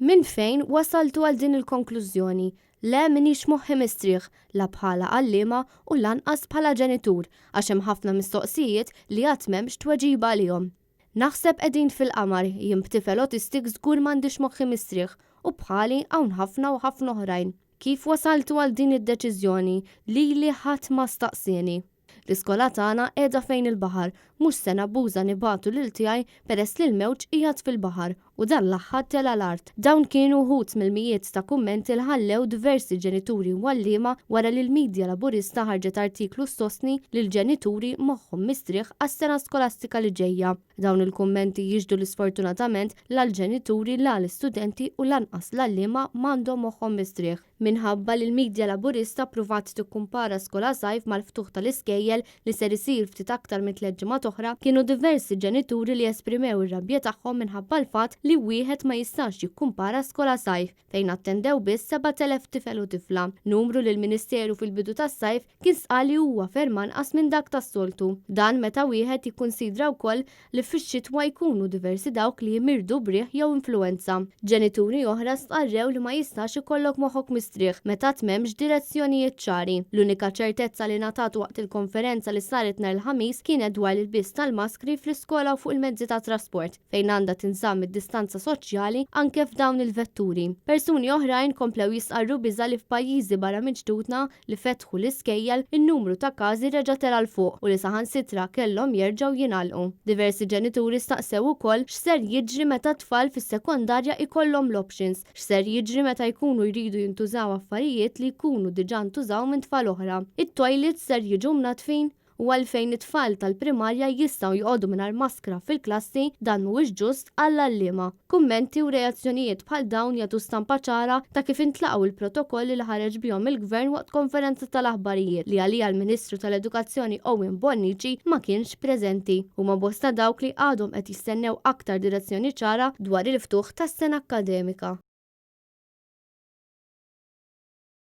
Minn fejn wasaltu għal din il-konklużjoni? Le minix moħħi mistrieħ la bħala għallima u lanqas bħala ġenitur għax hemm ħafna mistoqsijiet li għad m'hemmx tweġiba għalihom. Naħseb qegħdin fil-qamar jien b'tifel autistik żgur m'għandix moħħi mistrieħ u bħali hawn ħafna u ħafna oħrajn. Kif wasaltu għal din id-deċiżjoni li ħadd ma staqsieni? L-iskola tagħna qiegħda fejn il-baħar, mhux se nabbuża nibatu lil tiegħi peress li l-mewġ qiegħed fil-baħar u dan l-aħħar tela l-art. Dawn kienu wħud mill-mijiet ta' kummenti li ħallew diversi ġenituri u għalliema wara li l-midja laburista ħarġet artiklu stostni li l-ġenituri moħħhom mistrieħ għas-sena skolastika li ġejja. Dawn il-kummenti jiġdu l-isfortunatament l-ġenituri l-istudenti u lanqas l-għalliema m'għandhom moħħhom mistrieħ. Minħabba li l-midja laburista pruvat tikkumpara skola sajf mal-ftuħ tal-iskejjel li ser isir ftit aktar minn 3 ġimgħat oħra, kienu diversi ġenituri li esprimew ir-rabbja tagħhom minħabba l-fatt li wieħed ma jistax jikkumpara skola sajf fejn attendew biss 7,000 tifel u tifla. Numru li l-Ministeru fil-bidu tas-sajf kien sqal li huwa ferm anqas minn dak tas-soltu. Dan meta wieħed jikkunsidra wkoll li fix-xitwa jkunu diversi dawk li jimirdu brieħ jew influenza. Ġenituri oħra stqarrew li ma jistax ikollok moħħok mistrieħ meta t'memx direzzjonijiet ċari. L-unika ċertezza li ngħatat waqt il-konferenza li saret nhar il-ħamis kienet dwar il-biss tal-maskri fl-iskola u fuq il-mezzi ta' trasport fejn għandha tinżamm id-distanza soċjali anke f'dawn il-vetturi. Persuni oħrajn komplew jisqarru biża li f'pajjiżi barra minn ġdudna li fetħu l-iskejjel in-numru ta' każi reġa' tela l fuq u li saħansitra kellhom jerġgħu jingħalqu. Diversi ġenituri staqsew ukoll x'ser jiġri meta tfal fis-sekondarja ikollhom l-options, x'ser jiġri meta jkunu jridu jintużaw affarijiet li jkunu diġà ntużaw minn tfal oħra. It-toilets ser jiġu mnatfin u għalfejn it-tfal tal-primarja jistgħu joqogħdu mingħajr maskra fil-klassi dan mhuwiex ġust għall-għalliema. Kummenti u reazzjonijiet bħal dawn jagħtu stampa ċara ta' kif intlaqgħu il-protokolli li ħareġ bihom il-Gvern waqt konferenza tal-aħbarijiet li għalija l-Ministru tal-Edukazzjoni Owen Bonnici ma kienx preżenti. Huma bosta dawk li għadhom qed jistennew aktar direzzjoni ċara dwar il-ftuħ tas-sena akkademika.